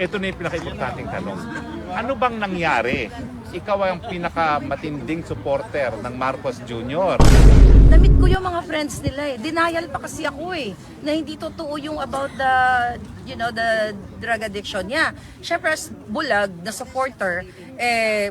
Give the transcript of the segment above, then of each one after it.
Ito na yung pinaka-importanting tanong. Ano bang nangyari? Ikaw ang pinaka-matinding supporter ng Marcos Jr. Namit ko yung mga friends nila eh. Denial pa kasi ako eh. Na hindi totoo yung about the, the drug addiction niya. Siyempre, as bulag na supporter,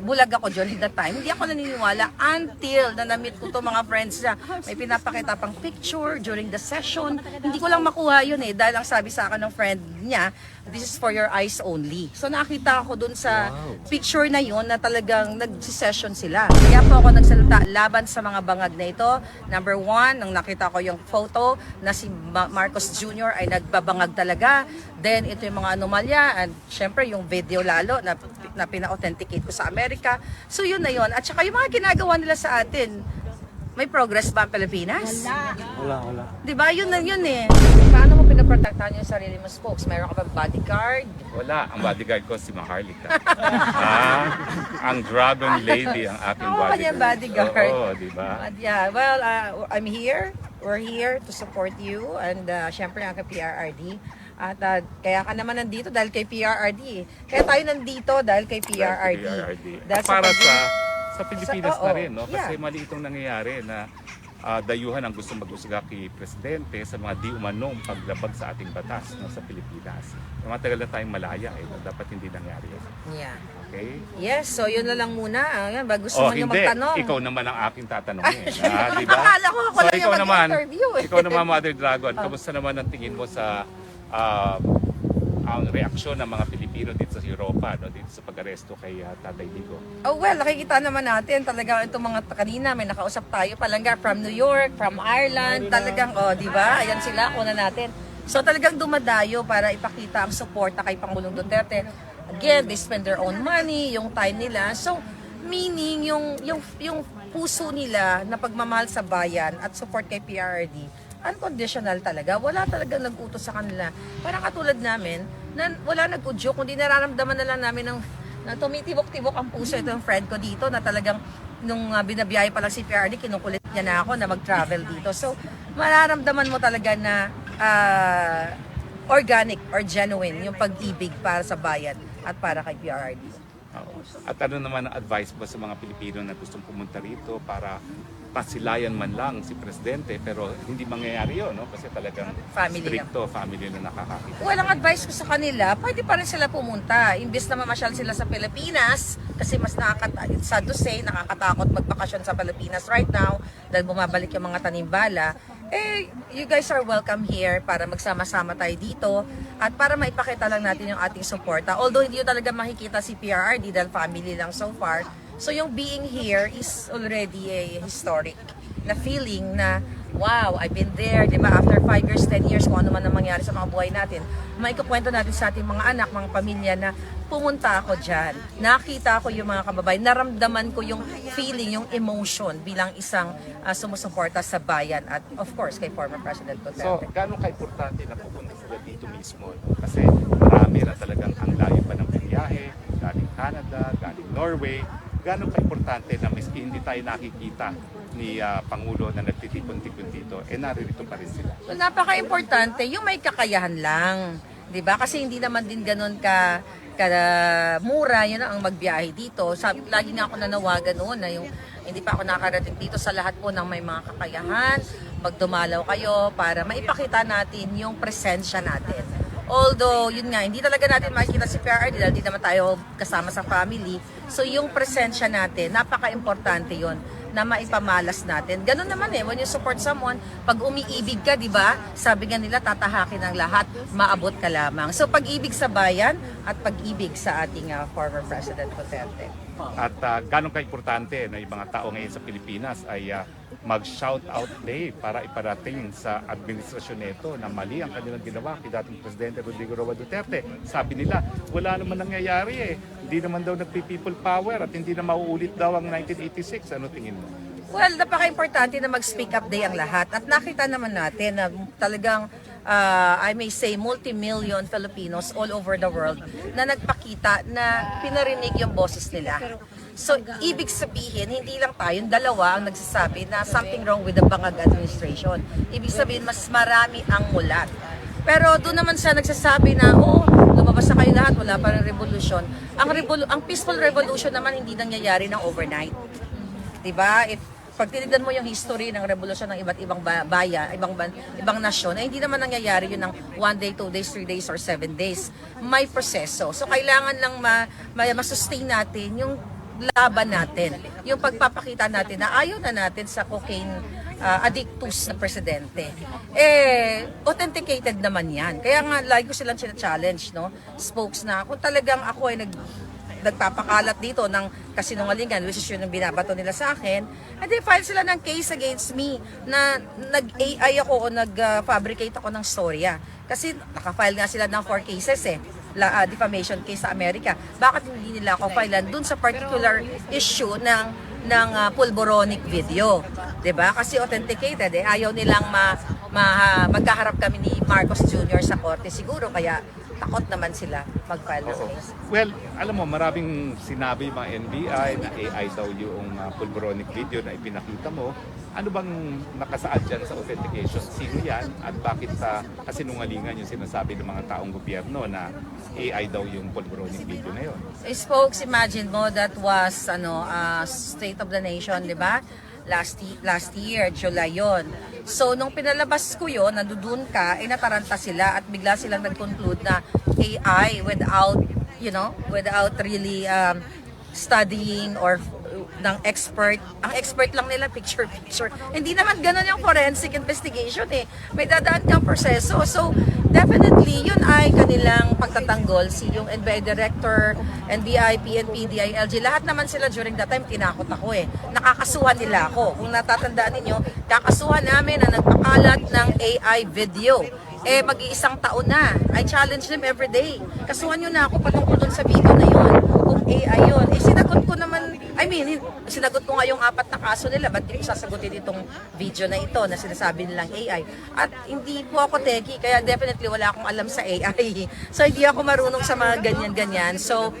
bulag ako during that time. Hindi ako naniniwala until na namit ko to mga friends niya. May pinapakita pang picture during the session. Hindi ko lang makuha yun eh. Dahil ang sabi sa akin ng friend niya, this is for your eyes only. So nakita ako dun sa picture na yun na talagang nag-session sila. Kaya po ako nagsalita laban sa mga bangag na ito. Number one, nang nakita ko yung photo na si Marcos Jr. ay nagbabangag talaga. Then ito yung mga anomalya and syempre yung video lalo na pina-authenticate ko sa Amerika. So yun na yun. At saka yung mga ginagawa nila sa atin, may progress ba ang Pilipinas? Wala. Diba? Yun na yun eh. Paano mo pinaprotektahan yung sarili mo, Spokes? Meron ka ba bodyguard? Wala. Ang bodyguard ko si Maharlika. Ang Dragon Lady ang aking Ako pa niya bodyguard. Oo, di ba? Yeah, well, I'm here. We're here to support you and syempre ang PRRD. At kaya ka naman nandito dahil kay PRRD eh. Kaya tayo nandito dahil kay PRRD. Dahil Para sa sa Pilipinas oo, na rin, no? Kasi yeah. mali itong nangyayari na dayuhan ang gusto mag-usga kay Presidente sa mga di umanong paglabag sa ating batas no, sa Pilipinas. Matagal na tayong malaya eh, dapat hindi nangyari yun. Yeah. Okay? Yes, so yun na lang muna. Ayan, gusto mo nyo hindi. magtanong. Ikaw naman ang aking tatanungin. Di ba? Akala ko ako lang yung mag-interview eh. Ikaw naman, Mother Dragon, kamusta naman ang tingin mo sa ang reaksyon ng mga Pilipino dito sa Europa, no, dito sa pag-aresto kay Tatay Digo? Oh well, nakikita naman natin talaga itong mga kanina may nakausap tayo palangga from New York, from Ireland, talagang di ba? Ayan sila, kuna natin. So talagang dumadayo para ipakita ang suporta kay Pangulong Duterte. Again, they spend their own money, yung time nila. So meaning yung puso nila na pagmamahal sa bayan at support kay PRRD unconditional talaga. Wala talagang nag-utos sa kanila. Parang katulad namin, na wala nag-udyok, kundi nararamdaman na lang namin na tumitibok-tibok ang puso. Ito yung friend ko dito na talagang nung binabiyahe pa lang si PRD, kinukulit niya na ako na mag-travel dito. So, mararamdaman mo talaga na organic or genuine yung pag-ibig para sa bayan at para kay PRD. At ano naman ang advice mo sa mga Pilipino na gustong pumunta rito para pasilayan man lang si Presidente pero hindi mangyayari yun, no? Kasi talagang family na nakakakita. Well, ang advice ko sa kanila, pwede pa rin sila pumunta. Imbes na mamasyal sila sa Pilipinas, kasi mas sad to say, nakakatakot magbakasyon sa Pilipinas right now dahil bumabalik yung mga tanimbala. You guys are welcome here para magsama-sama tayo dito at para maipakita lang natin yung ating suporta. Although hindi yung talaga makikita si PRRD dahil family lang so far. So yung being here is already a historic na feeling na wow, I've been there, di ba? After 5 years, 10 years, kung ano man ang mangyari sa mga buhay natin, may ikukwento natin sa ating mga anak, mga pamilya na pumunta ako dyan. Nakita ko yung mga kababayan, naramdaman ko yung feeling, yung emotion bilang isang sumusuporta sa bayan at of course kay former President Duterte. So, gano'ng ka-importante na pupunta sila dito mismo? No? Kasi marami na talagang ang layo pa ng biyahe, galing Canada, galing Norway. Gano'ng ka-importante na miski hindi tayo nakikita ni Pangulo na nagtitipon-tipon dito, naririto pa rin sila. So, napaka-importante yung may kakayahan lang. 'Di ba? Kasi hindi naman din ganoon ka mura yun ang magbiyahe dito. Sabi, lagi nga ako nanawagan noon na yung hindi pa ako nakarating dito sa lahat po ng may mga kakayahan, magdumalaw kayo para maipakita natin yung presensya natin. Although, yun nga, hindi talaga natin makikita si PRRD dahil hindi naman tayo kasama sa family. So, yung presensya natin, napaka-importante yun na maipamalas natin. Ganun naman when you support someone, pag umiibig ka, di ba? Sabi nga nila, tatahakin ang lahat, maabot ka lamang. So, pag-ibig sa bayan at pag-ibig sa ating former President Duterte. At gano'ng ka-importante na yung mga tao ngayon sa Pilipinas ay mag-shout out day para iparating sa administrasyon nito na mali ang kanilang ginawa kay dating Presidente Rodrigo Roa Duterte. Sabi nila, wala naman nangyayari Hindi naman daw nagpi-people power at hindi na mauulit daw ang 1986. Ano tingin mo? Well, napaka-importante na mag-speak up day ang lahat. At nakita naman natin na talagang, I may say, multi-million Filipinos all over the world na nagpakita na pinarinig yung boses nila. So, ibig sabihin, hindi lang tayo, dalawa ang nagsasabi na something wrong with the Bangag administration. Ibig sabihin, mas marami ang mulat. Pero doon naman siya nagsasabi na, mabasa kayo lahat, wala pa rin revolusyon. Ang peaceful revolution naman hindi nangyayari ng overnight. Diba? Pag tinignan mo yung history ng revolusyon ng iba't ibang bayan, ibang nasyon, ay hindi naman nangyayari yun ng 1 day, 2 days, 3 days, or 7 days. May proseso. So, kailangan lang ma-sustain natin yung laban natin. Yung pagpapakita natin na ayaw na natin sa cocaine addictus na presidente. Authenticated naman yan. Kaya nga, lagi ko silang challenge, no? Spokes na, kung talagang ako ay nagpapakalat dito ng kasinungalingan, which is yun ang binabato nila sa akin, and then file sila ng case against me na nag-AI ako o nag-fabricate ako ng storya. Kasi nakafile nga sila ng 4 cases defamation case sa Amerika. Bakit hindi nila ako filean dun sa particular issue ng pulboronic video? 'Di ba? Kasi authenticated ayaw nilang magkaharap kami ni Marcos Jr. sa korte siguro, kaya takot naman sila mag-file ng case. Well, alam mo, maraming sinabi mga NBI na AI daw yung pulboronic video na ipinakita mo. Ano bang nakasaad dyan sa authentication? Sino yan? At bakit kasinungalingan yung sinasabi ng mga taong gobyerno na AI daw yung pulboronic video na yun? Spokes, imagine mo, that was State of the Nation, di ba? Last year, July yon. So, nung pinalabas ko yun, nandoon ka, nataranta sila at bigla silang nag-conclude na AI without really studying or ng expert. Ang expert lang nila, picture. Hindi naman ganun yung forensic investigation May dadaan kang proseso. So, definitely, yun ay kanilang pagtatanggol. Yung NBI Director, NBI, PNP, DILG, lahat naman sila during that time, tinakot ako Nakakasuhan nila ako. Kung natatandaan ninyo, kakasuhan namin na nagpakalat ng AI video. Mag-iisang taon na. I challenge them every day. Kasuhan nyo na ako patungkol dun sa video na yun. Kung AI yun. Sinagot ko naman, sinagot ko nga yung 4 na kaso nila. Ba't hindi ko sasagutin itong video na ito na sinasabi nilang AI? At hindi po ako techie, kaya definitely wala akong alam sa AI. So, hindi ako marunong sa mga ganyan-ganyan. So,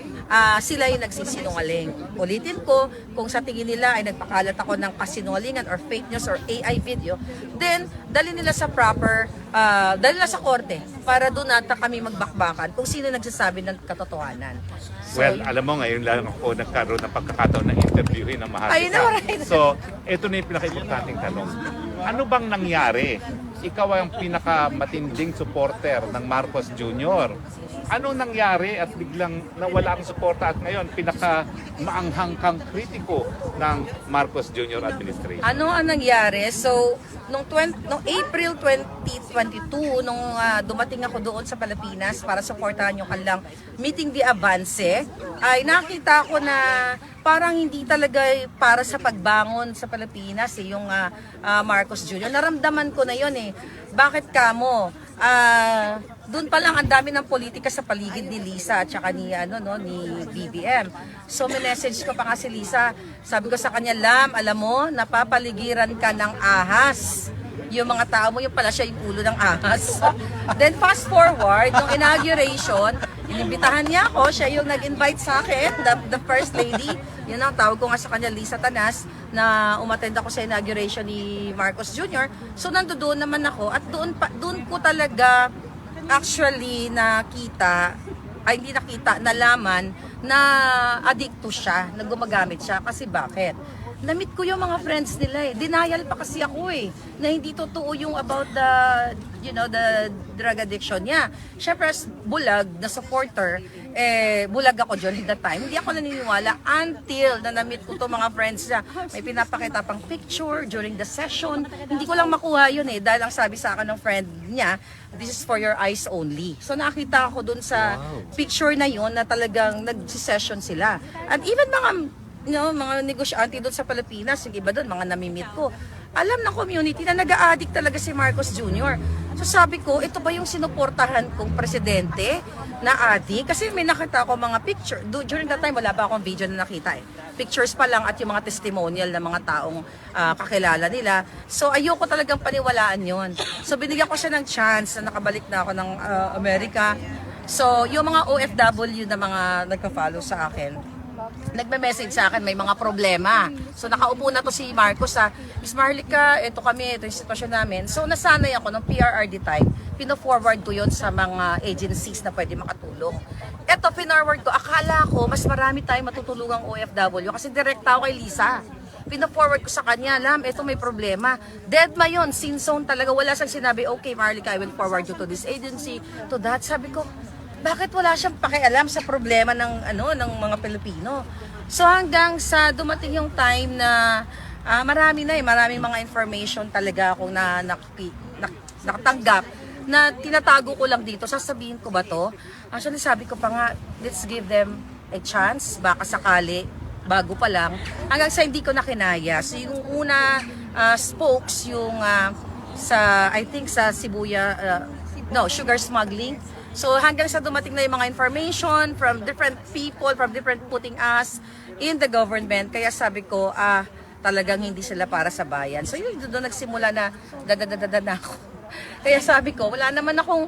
sila yung nagsisinungaling. Ulitin ko, kung sa tingin nila ay nagpakalat ako ng kasinungalingan or fake news or AI video, then dali nila sa dali nila sa korte para doon natin kami magbakbakan kung sino nagsasabi ng katotohanan. So, well, alam mo, ngayon lang ako nagkaroon ng pagkakataon ng interviewin ng mahal I know, right? So, ito na yung pinaka-importanting tanong. Ano bang nangyari? Ikaw ang pinaka-matinding supporter ng Marcos Jr. Ano nangyari at biglang nawala ang suporta at ngayon pinaka-maanghang kang kritiko ng Marcos Jr. administration? Ano ang nangyari? So, nung April 2022, nung dumating ako doon sa Pilipinas para supportahan yung kanilang Meeting the Avance, ay nakita ko na parang hindi talaga para sa pagbangon sa Pilipinas yung Marcos Jr. Naramdaman ko na yun Bakit kamo? Doon pa lang ang dami ng politika sa paligid ni Lisa at saka ni BBM. So message ko pa nga si Lisa, sabi ko sa kanya, alam mo, napapaligiran ka ng ahas. Yung mga tao mo, yung pala siya yung ulo ng ahas. Then fast forward, nung inauguration, inimbitahan niya ako, siya yung nag-invite sa akin, the first lady. Yun ang tawag ko nga sa kanya, Lisa Tanas, na umattend ako sa inauguration ni Marcos Jr. So nandoon naman ako at doon ko talaga actually nalaman na addicto siya, na gumagamit siya. Kasi bakit? Na-meet ko yung mga friends nila Denial pa kasi ako na hindi totoo yung about the drug addiction niya. Siyempre, bulag na supporter, bulag ako during that time. Hindi ako naniniwala until na na-meet ko to mga friends niya. May pinapakita pang picture during the session. Hindi ko lang makuha yun dahil ang sabi sa akin ng friend niya, this is for your eyes only. So nakita ako dun sa picture na yun na talagang nag-session sila. And even mga negosyante doon sa Pilipinas, yung iba doon, mga namimit ko, alam ng community na nag-a-addict talaga si Marcos Jr. So sabi ko, ito ba yung sinuportahan kong presidente na addict? Kasi may nakita ako mga picture. During that time, wala pa akong video na nakita Pictures pa lang at yung mga testimonial ng mga taong kakilala nila. So ayoko talagang paniwalaan yon. So binigyan ko siya ng chance na nakabalik na ako ng Amerika. So yung mga OFW na mga nagka-follow sa akin, nagme-message sa akin, may mga problema. So nakaupo na to si Marcos Miss Marlica, ito kami, ito yung sitwasyon namin. So nasanay ako ng PRRD time, pino-forward ko yon sa mga agencies na pwede makatulong. Eto, pinorward ko, akala ko mas marami tayong matutulungang OFW kasi direkta ako kay Lisa. Pino-forward ko sa kanya, alam, eto may problema. Deadma yun, sin zone talaga. Wala siyang sinabi, okay Marlica, I will forward you to this agency, to that. Sabi ko, bakit wala siyang pakialam sa problema ng mga Pilipino? So hanggang sa dumating yung time na maraming mga information talaga akong nakatanggap na tinatago ko lang dito. Sasabihin ko ba to? Actually sabi ko pa nga, let's give them a chance, baka sakali, bago pa lang. Hanggang sa hindi ko na kinaya. So yung una spokes, yung I think sa sugar smuggling. So hanggang sa dumating na yung mga information from different people, from different putting us in the government. Kaya sabi ko, talagang hindi sila para sa bayan. So yun, doon nagsimula na na ako. Kaya sabi ko, wala naman akong,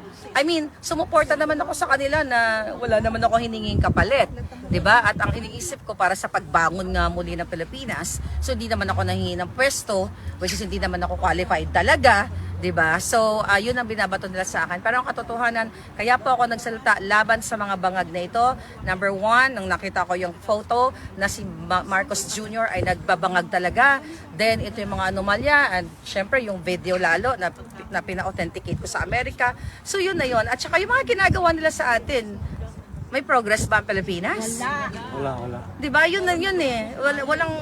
sumuporta naman ako sa kanila na wala naman ako hininging kapalit. 'Di ba? At ang iniisip ko para sa pagbangon nga muli ng Pilipinas, so hindi naman ako nanghihingi ng pwesto, which is hindi naman ako qualified talaga. 'Di ba? So, yun ang binabato nila sa akin. Pero ang katotohanan, kaya po ako nagsalita laban sa mga bangag na ito. Number one, nung nakita ko yung photo na si Marcos Jr. ay nagbabangag talaga. Then, ito yung mga anomalya. And syempre, yung video lalo na pina-authenticate ko sa Amerika. So, yun na yun. At saka yung mga ginagawa nila sa atin, may progress ba ang Pilipinas? Wala. 'Di ba? Yun na yun eh. Walang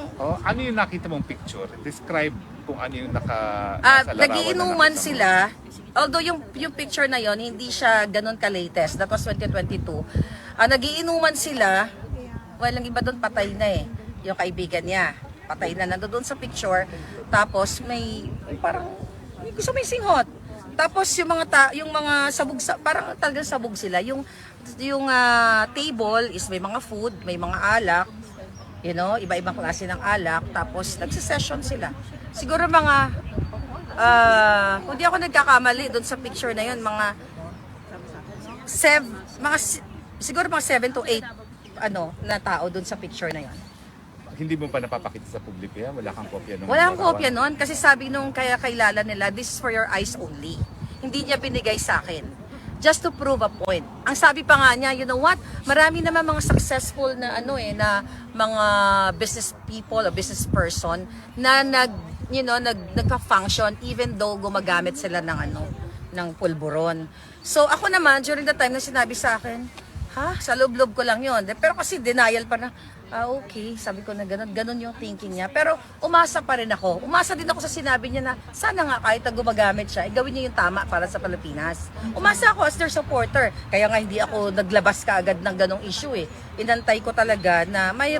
Ano yung nakita mong picture? Describe kung ano yung nasa larawan nagiinuman na nakita mo. sila. Although yung picture na yon hindi siya ganun ka-latest. That was 2022. Nagiinuman sila. Well, ang iba doon patay na eh. Yung kaibigan niya. Patay na nandoon sa picture. Tapos may parang gusto may singhot. Tapos yung mga sabog parang talagang sabog sila. Yung table is may mga food, may mga alak. You know, iba-ibang klase ng alak. Tapos nagse-session sila. Siguro mga kung di ako nagkakamali doon sa picture na yun, siguro mga 7 to 8 na tao doon sa picture na yun. Hindi mo pa napapakita sa publiko yan? Wala kang kopya nung Wala akong larawan? kopya nun kasi sabi nung kailala nila, this is for your eyes only. Hindi niya binigay sa akin. Just to prove a point. Ang sabi pa nga niya, you know what? Marami naman mga successful na na mga business people o business person na nagka-function even though gumagamit sila ng pulburon. So ako naman, during the time na sinabi sa akin, sa loob-loob ko lang yun. Pero kasi denial pa na, okay, sabi ko na ganun yung thinking niya. Pero umasa pa rin ako. Umasa din ako sa sinabi niya na sana nga kahit na gumagamit siya, gawin niya yung tama para sa Pilipinas. Umasa ako as their supporter. Kaya nga hindi ako naglabas kaagad ng ganong issue eh. Inantay ko talaga na may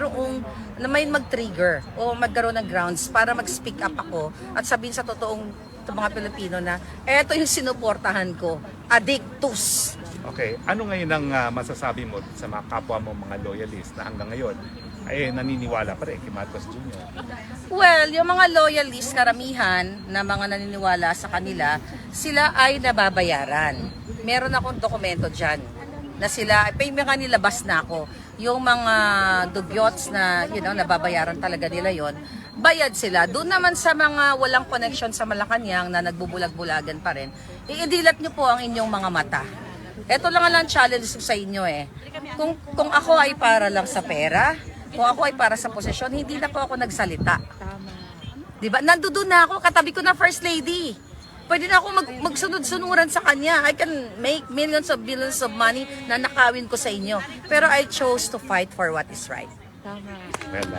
mag-trigger o magkaroon ng grounds para mag-speak up ako at sabihin sa mga Pilipino na eto yung sinuportahan ko, addictus. Okay, ano ngayon ang masasabi mo sa mga kapwa mo mga loyalist na hanggang ngayon ay naniniwala pa rin kay Marcos Jr.? Well, yung mga loyalist, karamihan na mga naniniwala sa kanila, sila ay nababayaran. Meron akong dokumento dyan na sila, may mga nilabas na ako. Yung mga dugyots na, nababayaran talaga nila yon, bayad sila. Doon naman sa mga walang connection sa Malacanang na nagbubulag-bulagan pa rin, iidilat nyo po ang inyong mga mata. Ito lang ang challenge ko sa inyo eh. Kung ako ay para lang sa pera, kung ako ay para sa posisyon, hindi na po ako nagsalita. Diba? Nandoon na ako, katabi ko na First Lady. Pwede na ako magsunod-sunuran sa kanya. I can make millions of billions of money na nakawin ko sa inyo. Pero I chose to fight for what is right. Well,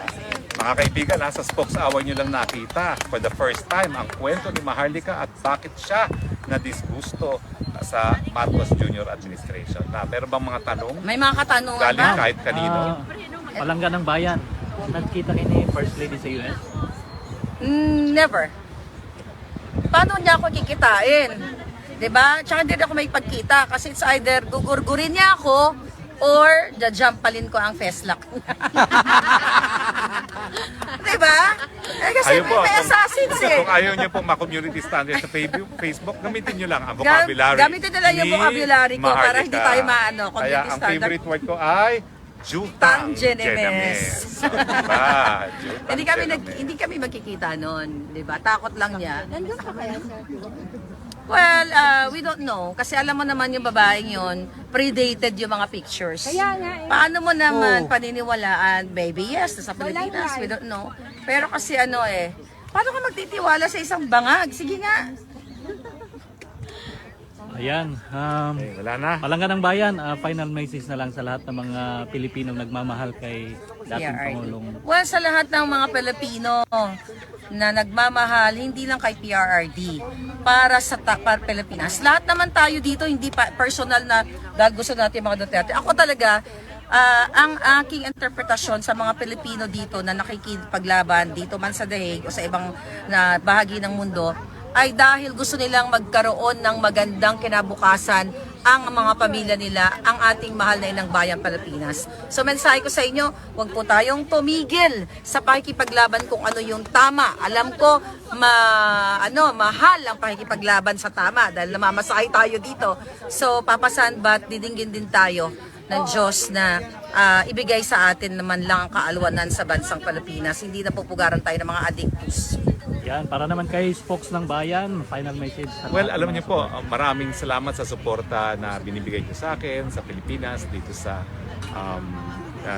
mga kaibigan, sa spokes hour nyo lang nakita for the first time ang kwento ni Maharlika at bakit siya na disgusto sa Marcos Jr. administration. Meron bang mga tanong? May mga katanungan Galing ba? kahit kanino? Palangga ng bayan. Nagkita kayo ni First Lady sa US? Never. Paano niya ako kikitain? 'Di ba? Tsaka hindi ako may pagkita kasi it's either gugurgurin niya ako or jajampalin ko ang feslak. Diba? Kasi may assassins eh. Kung ayaw niyo po ma-community standard sa Facebook, gamitin niyo lang ang vocabulary. Gamitin nila yung ni vocabulary ko para hindi Maharlika. tayo Kaya community ang standard. favorite word ko ay Jutang Genemes. Diba? Jutang Hindi kami Genemes. hindi kami magkikita noon, 'di ba? Takot lang niya. Nandun ka kaya, sir? Well, we don't know. Kasi alam mo naman yung babaeng yun, predated yung mga pictures. Kaya nga eh. Paano mo naman paniniwalaan, baby? Yes, nasa Pilipinas, we don't know. Pero kasi paano ka magtitiwala sa isang bangag? Sige nga. Ayan. Wala na. Palangga ng bayan, final message na lang sa lahat ng mga Pilipinong nagmamahal kay dating PRRD. Pangulong. Well, sa lahat ng mga Pilipino na nagmamahal, hindi lang kay PRRD, para sa para Pilipinas. Lahat naman tayo dito, hindi pa personal na gusto natin mga Duterte. Ako talaga, ang aking interpretasyon sa mga Pilipino dito na nakikipaglaban dito man sa Dahig o sa ibang na bahagi ng mundo, ay dahil gusto nilang magkaroon ng magandang kinabukasan ang mga pamilya nila, ang ating mahal na inang bayan Pilipinas. So mensahe ko sa inyo, huwag po tayong tumigil sa pakikipaglaban kung ano yung tama. Alam ko, mahal ang pakikipaglaban sa tama dahil namamasahe tayo dito. So papasan ba't didinggin din tayo ng Diyos na ibigay sa atin naman lang ang kaalwanan sa bansang Pilipinas. Hindi na pupugaran tayo ng mga addictus. Yan, para naman kay spokes ng bayan, final message sa Well, lahat ng alam mga niyo po, maraming salamat sa suporta na binibigay niyo sa akin, sa Pilipinas, dito sa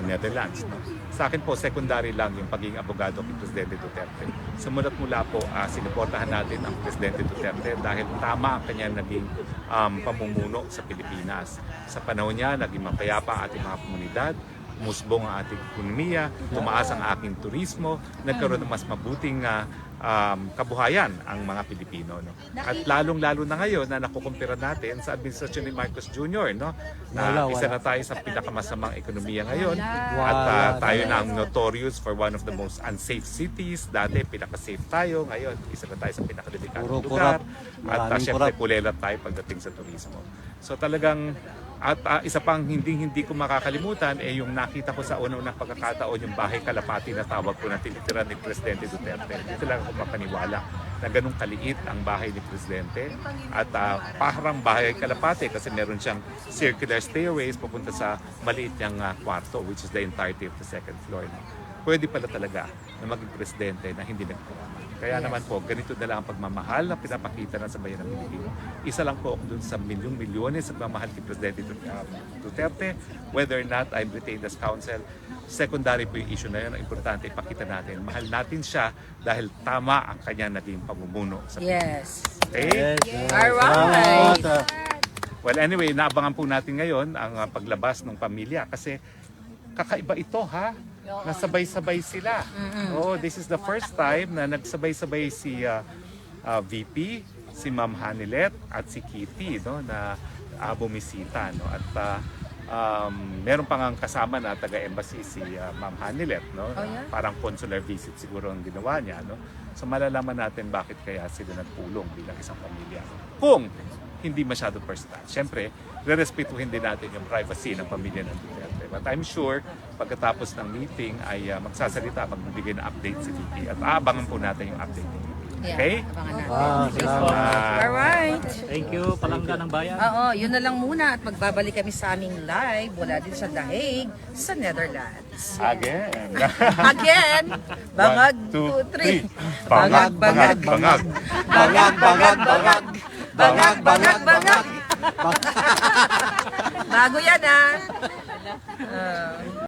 Netherlands. No? Sa akin po, secondary lang yung pagiging abogado kay Presidente Duterte. Sumulat mula po, sinuportahan natin ang Presidente Duterte dahil tama ang kanyang naging pamumuno sa Pilipinas. Sa panahon niya, naging mapayapa ang ating mga komunidad, umusbong ang ating ekonomiya, tumaas ang aking turismo, nagkaroon ng mas mabuting kabuhayan ang mga Pilipino. No? At lalong-lalo na ngayon na nakukumpira natin sa administrasyon ni Marcos Jr. No? Na isa na tayo sa pinakamasamang ekonomiya ngayon. At tayo na ang notorious for one of the most unsafe cities. Dati pinaka-safe tayo. Ngayon, isa na tayo sa pinakadelikadong lugar. At syempre, kulelat tayo pagdating sa turismo. So talagang isa pang hindi ko makakalimutan yung nakita ko sa unang pagkakataon yung bahay kalapati na tawag ko na tinitira ni Presidente Duterte. Dito lang ako mapaniwala na ganun kaliit ang bahay ni Presidente at parang bahay kalapati kasi meron siyang circular stairways papunta sa maliit niyang kwarto which is the entirety of the second floor. Pwede pala talaga na maging presidente na hindi nagkuha. Kaya naman po, ganito na lang ang pagmamahal na pinapakita na sa bayan ng Pilipino. Isa lang po ako dun sa milyong-milyones sa pagmamahal kay Presidente Duterte. Whether or not I'm retained as counsel, secondary po yung issue na yun. Ang importante, ipakita natin. Mahal natin siya dahil tama ang kanya naging pamumuno sa Pilipinas. Yes. Okay? Alright. Well, anyway, naabangan po natin ngayon ang paglabas ng pamilya kasi kakaiba ito ha. Nasabay-sabay sila. Oh, this is the first time na nagsabay-sabay si VP, si Ma'am Hanilet at si Kitty no na bumisita no at meron pang ang kasama na taga-embassy si Ma'am Hanilet no. Parang consular visit siguro ang ginawa niya no. So malalaman natin bakit kaya sila nagpulong bilang isang pamilya. Kung hindi masyado personal. Siyempre, re-respetuhin din natin yung privacy ng pamilya ng Duterte. But I'm sure, pagkatapos ng meeting ay magsasalita, magbibigay na update si VP at aabangan po natin yung update ni VP. Okay? Alright. Thank you, Palangga ng bayan. Oo, yun na lang muna at magbabalik kami sa aming live mula din sa Dahig sa Netherlands. Again. Again, bangag 2, 3. Bangag, bangag, bangag. Bangag, bangag, bangag. Bangag, bangag, bangag. Bago yan ah.